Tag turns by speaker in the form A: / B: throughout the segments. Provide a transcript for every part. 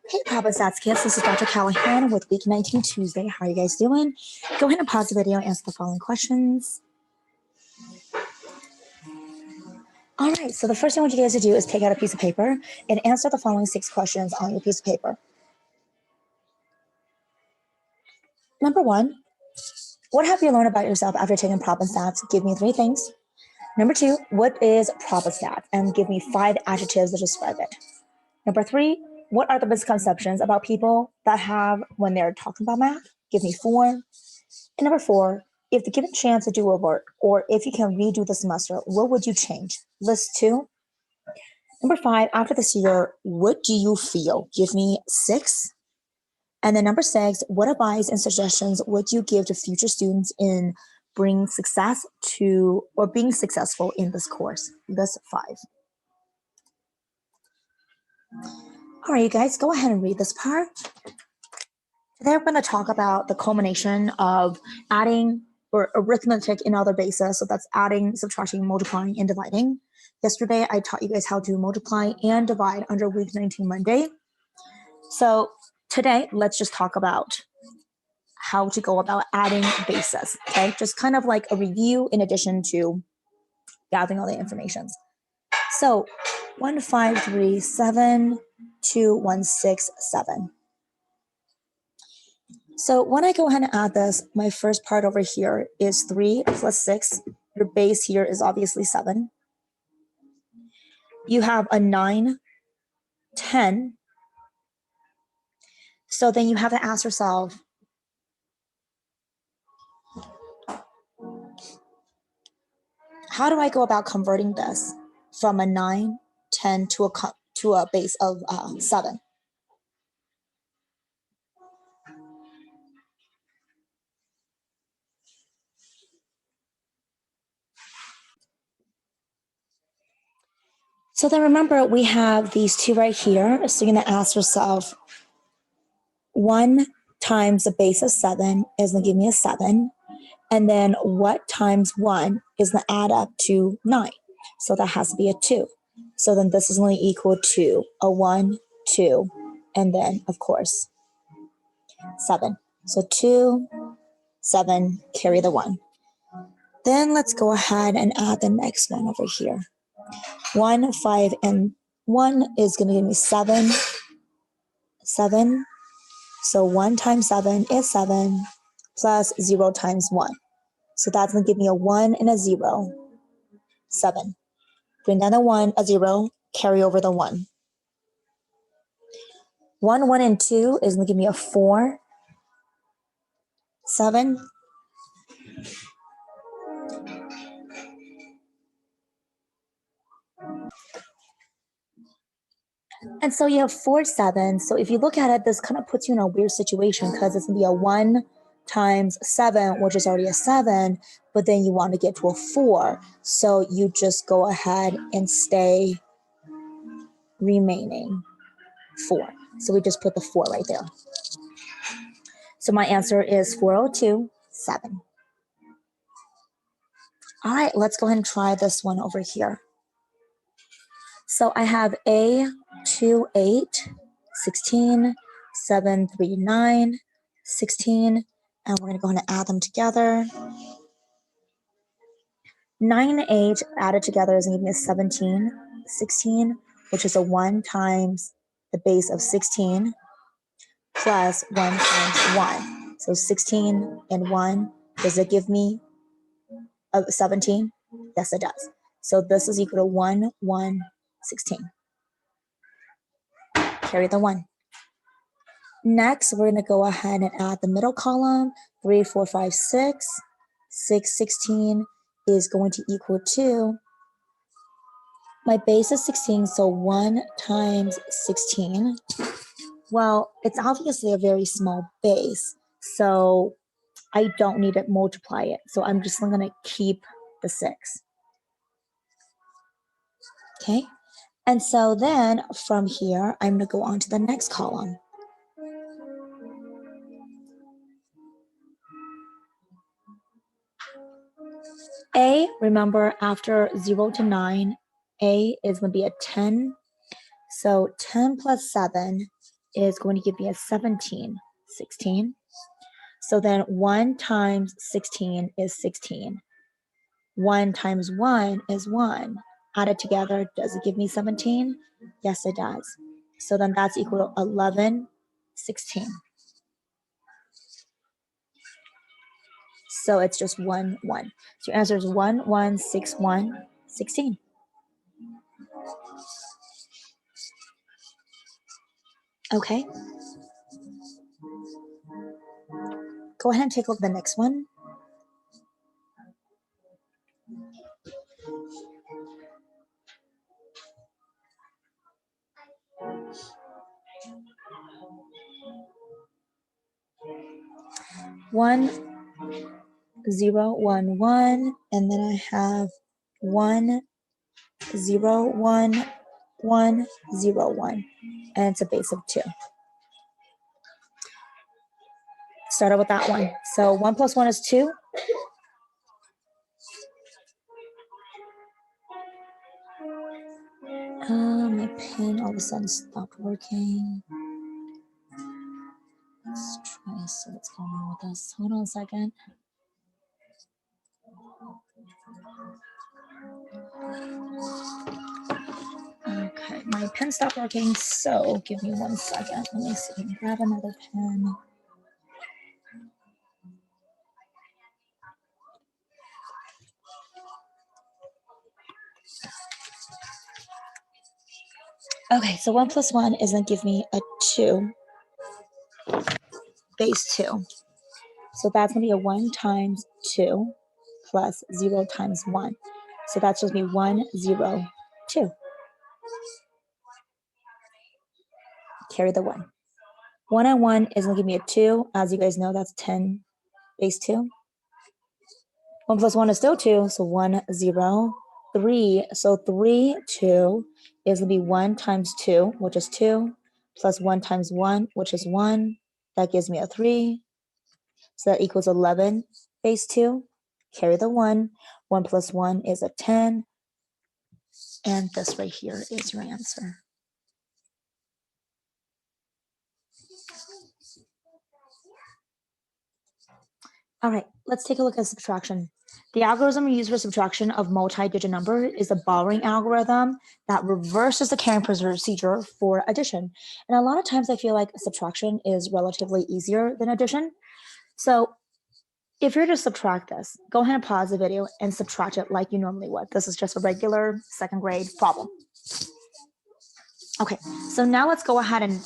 A: Hey, Probstats kids, this is Dr. Callahan with Week 19 Tuesday. How are you guys doing? Go ahead and pause the video and answer the following questions. All right, so the first thing I want you guys to do is take out a piece of paper and answer the following 6 questions on your piece of paper. Number 1, what have you learned about yourself after taking Probstats? Give me 3 things. Number 2, what is Probstats? And give me 5 adjectives that describe it. Number 3, what are the misconceptions about people that have when they're talking about math? Give me 4. And number 4, if the given chance to do over, or if you can redo the semester, what would you change? List 2. Number 5, after this year, what do you feel? Give me 6. And then number 6, what advice and suggestions would you give to future students in bringing success to or being successful in this course? List 5. All right, you guys, go ahead and read this part. Today we're going to talk about the culmination of adding or arithmetic in other bases. So that's adding, subtracting, multiplying, and dividing. Yesterday, I taught you guys how to multiply and divide under Week 19 Monday. So today, let's just talk about how to go about adding bases, okay? Just kind of like a review in addition to gathering all the information. So 1537216 So when I go ahead and add this, my first part over here is 3 plus 6. Your base here is obviously 7. You have a 9, 10. So then you have to ask yourself, how do I go about converting this from a 9, 10 to a base of 7? So then remember, we have these 2 right here. So you're going to ask yourself, 1 times the base of 7 is going to give me a 7. And then what times 1 is going to add up to 9. So that has to be a 2. So then this is only equal to a 1, 2, and then, of course, 7. So 2, 7, carry the 1. Then let's go ahead and add the next one over here. 1, 5, and 1 is going to give me 7. 7. So 1 times 7 is 7 plus 0 times 1. So that's going to give me a 1 and a 0. 7. Bring down the 1, a 0, carry over the 1. 1, 1, and 2 is going to give me a 4. 7. And so you have 4, 7. So if you look at it, this kind of puts you in a weird situation because it's going to be a 1 times 7, which is already a 7, but then you want to get to a 4. So you just go ahead and stay remaining 4. So we just put the 4 right there. So my answer is 402.7. All right, let's go ahead and try this one over here. So I have A, 2, 8, 16, 7, 3, 9, 16, and we're going to go ahead and add them together. 9 and 8 added together is going to give me a 17, 16, which is a 1 times the base of 16 plus 1 times 1. So 16 and 1, does it give me a 17? Yes, it does. So this is equal to 1, 1, 16. Carry the 1. Next, we're going to go ahead and add the middle column. 3, 4, 5, 6. 6, 16 is going to equal to, my base is 16, so 1 times 16. Well, it's obviously a very small base, so I don't need to multiply it. So I'm just going to keep the 6. Okay, and so then from here, I'm going to go on to the next column. A, remember, after 0 to 9, A is going to be a 10. So 10 plus 7 is going to give me a 17, 16. So then 1 times 16 is 16. 1 times 1 is 1. Added together, does it give me 17? Yes, it does. So then that's equal to 11, 16. So it's just 1, 1. So your answer is 1, 1, 6, 1, 16. Okay. Go ahead and take a look at the next one. One, 0, 1, 1, and then I have 1, 0, 1, 1, 0, 1, and it's a base of 2. Start out with that one. So 1 plus 1 is 2. My pen all of a sudden stopped working. Let's try to see what's going on with this. Hold on a second. Okay, my pen stopped working, so give me 1 second. Let me see. Grab another pen. Okay, so 1 plus 1 is going to give me a 2, base 2. So that's going to be a 1 times 2 plus 0 times 1. So that's just going to be 1, 0, 2. Carry the 1. 1 and 1 is going to give me a 2. As you guys know, that's 10 base 2. 1 plus 1 is still 2, so 1, 0, 3. So 3, 2 is going to be 1 times 2, which is 2, plus 1 times 1, which is 1. That gives me a 3. So that equals 11 base 2. Carry the 1. 1 plus 1 is a 10. And this right here is your answer. All right, let's take a look at subtraction. The algorithm used for subtraction of multi-digit number is a borrowing algorithm that reverses the carrying procedure for addition. And a lot of times I feel like subtraction is relatively easier than addition. So if you're to subtract this, go ahead and pause the video and subtract it like you normally would. This is just a regular second grade problem. Okay, so now let's go ahead and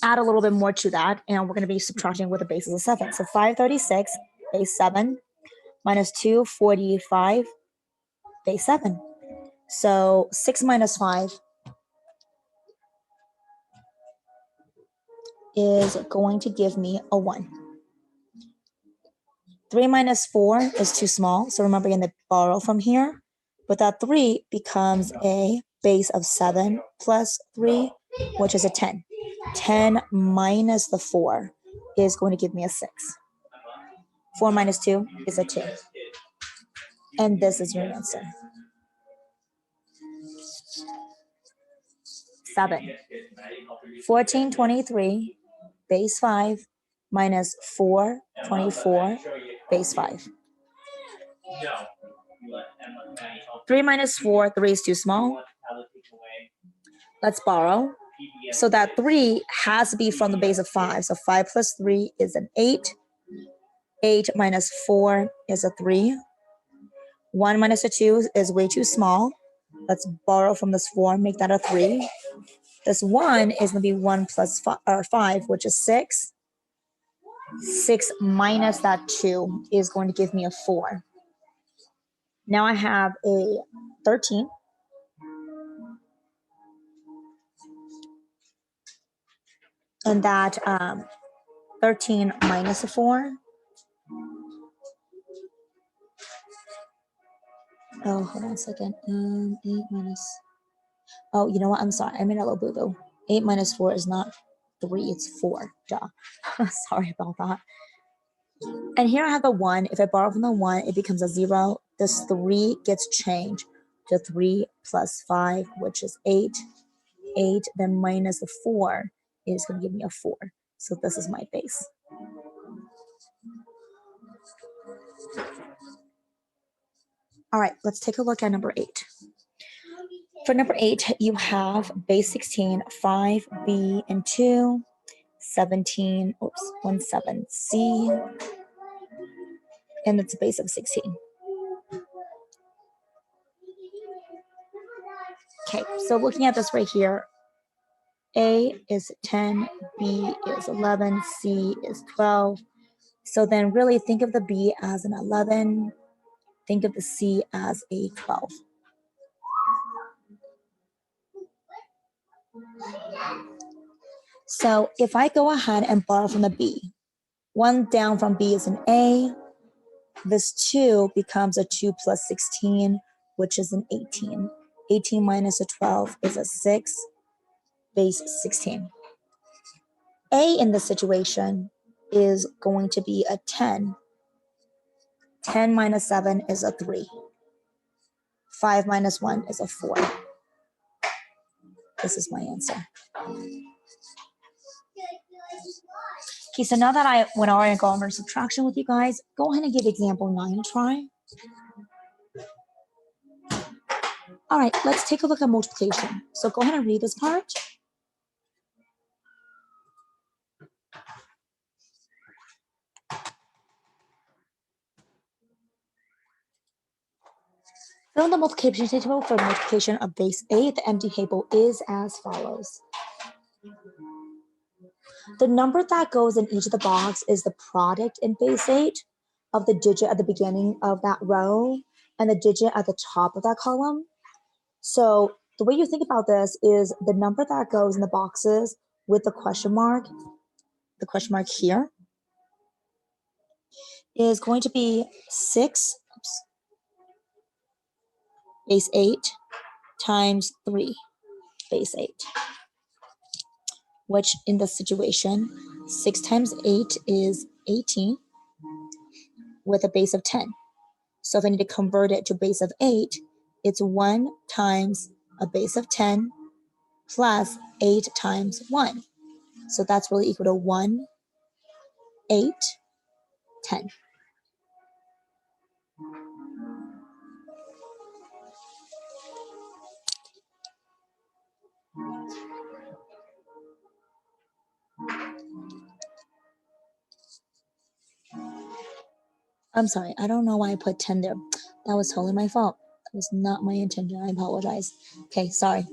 A: add a little bit more to that, and we're going to be subtracting with the bases of 7. So 536 base 7 minus 245 base 7. So 6 minus 5 is going to give me a 1. 3 minus 4 is too small, so remember, you're going to borrow from here. But that 3 becomes a base of 7 plus 3, which is a 10. 10 minus the 4 is going to give me a 6. 4 minus 2 is a 2. And this is your answer. 7. 1423 base 5 minus 424 base 5. 3 minus 4, 3 is too small. Let's borrow. So that 3 has to be from the base of 5. So 5 plus 3 is an 8. 8 minus 4 is a 3. 1 minus a 2 is way too small. Let's borrow from this 4, make that a 3. This 1 is going to be 1 plus 5, which is 6. 6 minus that 2 is going to give me a 4. Now I have a 13. And that 13 minus a 4. Oh, hold on a second. 8 minus. Oh, you know what? I'm sorry. I made a little boo-boo. 8 minus 4 is not 3. It's 4. Duh. Sorry about that. And here I have the 1. If I borrow from the 1, it becomes a 0. This 3 gets changed to 3 plus 5, which is 8. 8, then minus the 4 is going to give me a 4. So this is my base. All right, let's take a look at number 8. For number 8, you have base 16, 5, B, and 2, 17, 1, 7, C, and it's a base of 16. Okay, so looking at this right here, A is 10, B is 11, C is 12. So then really think of the B as an 11, think of the C as a 12. So if I go ahead and borrow from the B, 1 down from B is an A, this 2 becomes a 2 plus 16, which is an 18. 18 minus a 12 is a 6, base 16. A in this situation is going to be a 10. 10 minus 7 is a 3. 5 minus 1 is a 4. This is my answer. Okay, so now that I went over and go over subtraction with you guys, go ahead and give example 9 a try. All right, let's take a look at multiplication. So go ahead and read this part. Fill in the multiplication table for multiplication of base 8. The empty table is as follows. The number that goes in each of the box is the product in base 8 of the digit at the beginning of that row and the digit at the top of that column. So the way you think about this is the number that goes in the boxes with the question mark here, is going to be 6 base 8 times 3 base 8, which in this situation, 6 times 8 is 18 with a base of 10. So if I need to convert it to base of 8, it's 1 times a base of 10 plus 8 times 1. So that's really equal to 1, 8, 10. I'm sorry, I don't know why I put 10 there. That was totally my fault. That was not my intention. I apologize. Okay, sorry.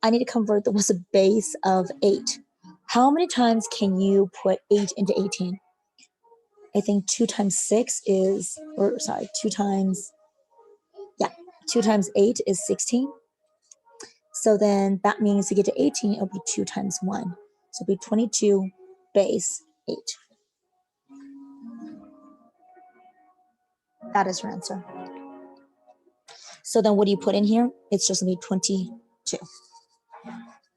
A: I need to convert the was a base of 8. How many times can you put 8 into 18? I think 2 times 6 is, 2 times 8 is 16. So then that means to get to 18, it'll be 2 times 1. So it'll be 22 base 8. That is your answer. So then what do you put in here? It's just going to be 22.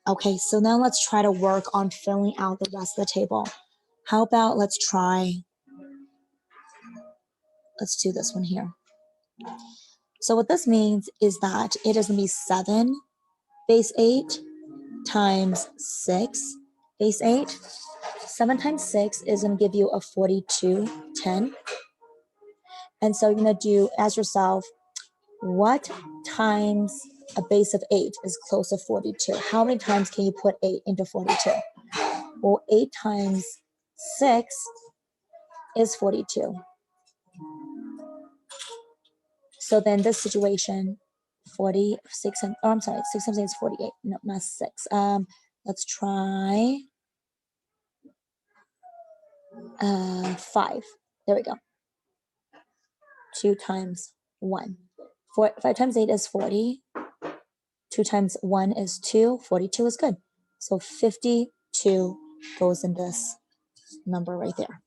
A: Okay, so now let's try to work on filling out the rest of the table. How about let's do this one here. So what this means is that it is going to be 7 base 8 times 6 base 8. 7 times 6 is going to give you a 42, 10. And so you're going to do, ask yourself, what times a base of 8 is close to 42? How many times can you put 8 into 42? Well, 8 times 6 is 42. So then this situation, 46, and, oh, I'm sorry, 6 times 8 is 48. No, not 6. Let's try 5. There we go. 2 times 1. 5 times 8 is 40. 2 times 1 is 2. 42 is good. So 52 goes in this number right there.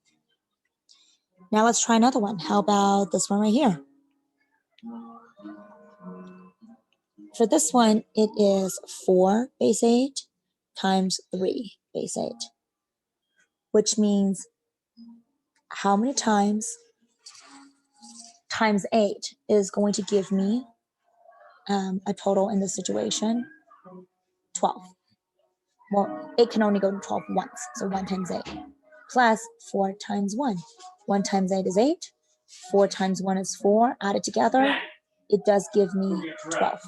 A: Now let's try another one. How about this one right here? For this one, it is 4 base 8 times 3 base 8, which means how many times 8 is going to give me a total in this situation, 12. Well, 8 can only go to 12 once, so 1 times 8. Plus 4 times 1. 1 times 8 is 8. 4 times 1 is 4. Added together, it does give me 12.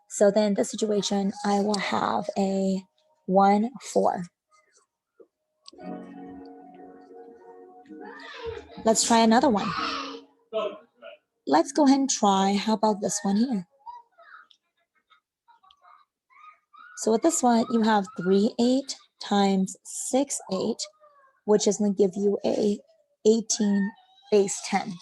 A: So then in this situation, I will have a 1, 4. Let's try another one. Let's go ahead and try, how about this one here? So with this one, you have 3, 8 times 6, 8, which is going to give you a 18 base 10.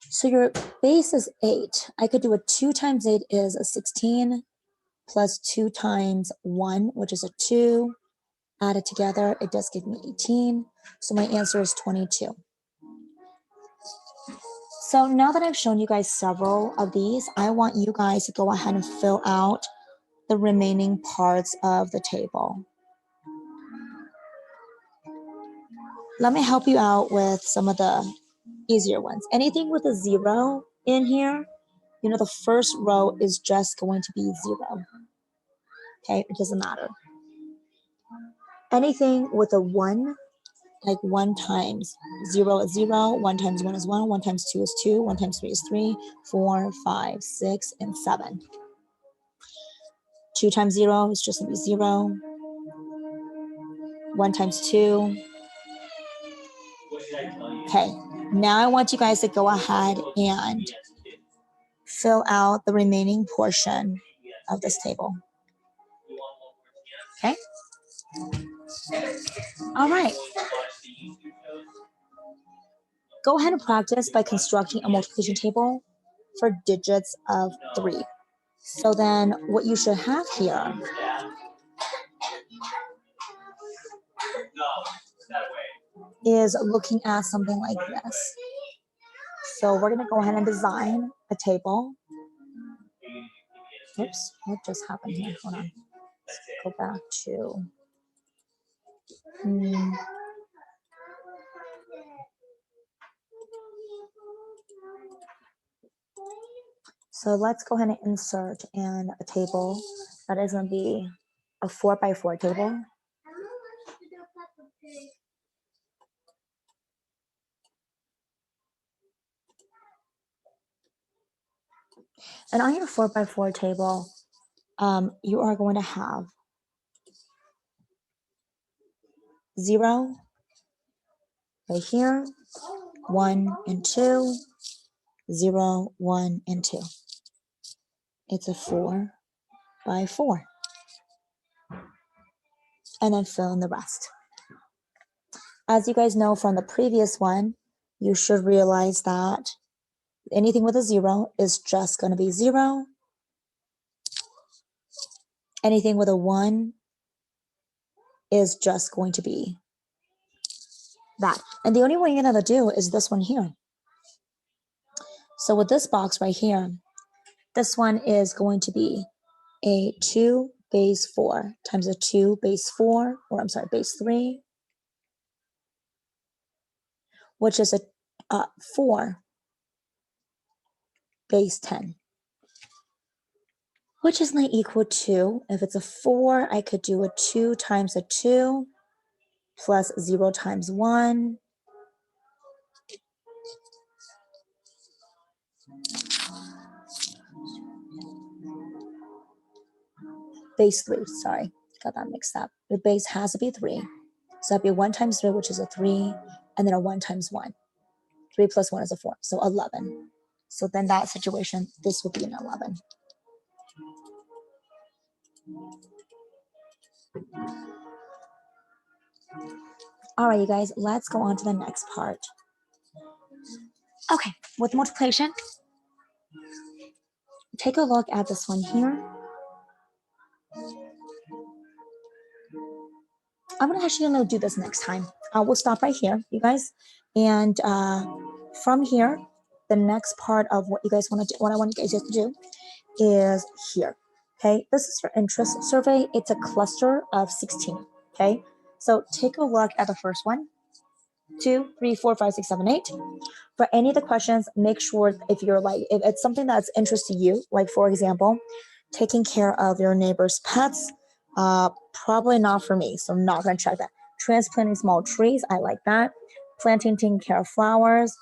A: So your base is 8. I could do a 2 times 8 is a 16, plus 2 times 1, which is a 2. Add it together, it does give me 18. So my answer is 22. So now that I've shown you guys several of these, I want you guys to go ahead and fill out the remaining parts of the table. Let me help you out with some of the easier ones. Anything with a 0 in here, you know, the first row is just going to be 0. Okay, it doesn't matter. Anything with a 1, like 1 times 0 is 0, 1 times 1 is 1, 1 times 2 is 2, 1 times 3 is 3, 4, 5, 6, and 7. 2 times 0 is just going to be 0. 1 times 2. Okay, now I want you guys to go ahead and fill out the remaining portion of this table. Okay? All right. Go ahead and practice by constructing a multiplication table for digits of 3. So then what you should have here is looking at something like this. So we're going to go ahead and design a table. Oops, what just happened here? Hold on. Let's go back to... So let's go ahead and insert in a table that is going to be a 4x4 table. And on your 4x4 table, you are going to have 0 right here, 1 and 2, 0, 1, and 2. It's a 4x4. And then fill in the rest. As you guys know from the previous one, you should realize that anything with a 0 is just going to be 0. Anything with a 1 is just going to be that. And the only one you're going to do is this one here. So with this box right here, this one is going to be a 2 base 4 times a 2 base 4, or I'm sorry, base 3, which is a 4 base 10, which is not equal to, if it's a 4, I could do a 2 times a 2 plus 0 times 1. Base 3, sorry, got that mixed up. The base has to be 3. So that'd be 1 times 3, which is a 3, and then a 1 times 1. 3 plus 1 is a 4, so 11. So then that situation, this would be an 11. All right, you guys, let's go on to the next part. Okay, with multiplication, take a look at this one here. I'm actually gonna do this next time. We'll stop right here, you guys. And from here, the next part of what you guys want to do, what I want you guys to do is here. Okay, this is your interest survey. It's a cluster of 16. Okay, so take a look at the first one, 2, 3, 4, 5, 6, 7, 8. For any of the questions, make sure if you're like, if it's something that's interest to you, like for example, taking care of your neighbor's pets, probably not for me, so I'm not going to check that. Transplanting small trees, I like that. Planting, taking care of flowers,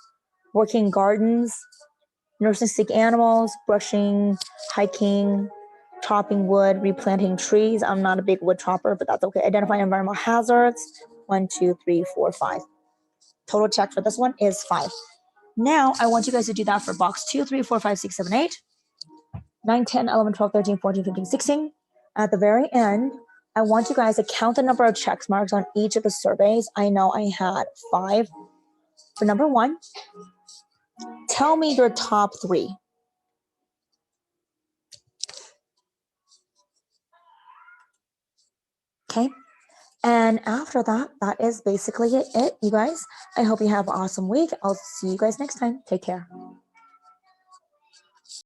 A: working gardens, nursing sick animals, brushing, hiking, chopping wood, replanting trees. I'm not a big wood chopper, but that's okay. Identifying environmental hazards. 1, 2, 3, 4, 5. Total check for this one is 5. Now, I want you guys to do that for box 2, 3, 4, 5, 6, 7, 8, 9, 10, 11, 12, 13, 14, 15, 16. At the very end, I want you guys to count the number of check marks on each of the surveys. I know I had 5. For number 1, tell me your top 3. Okay. And after that, that is basically it, you guys. I hope you have an awesome week. I'll see you guys next time. Take care.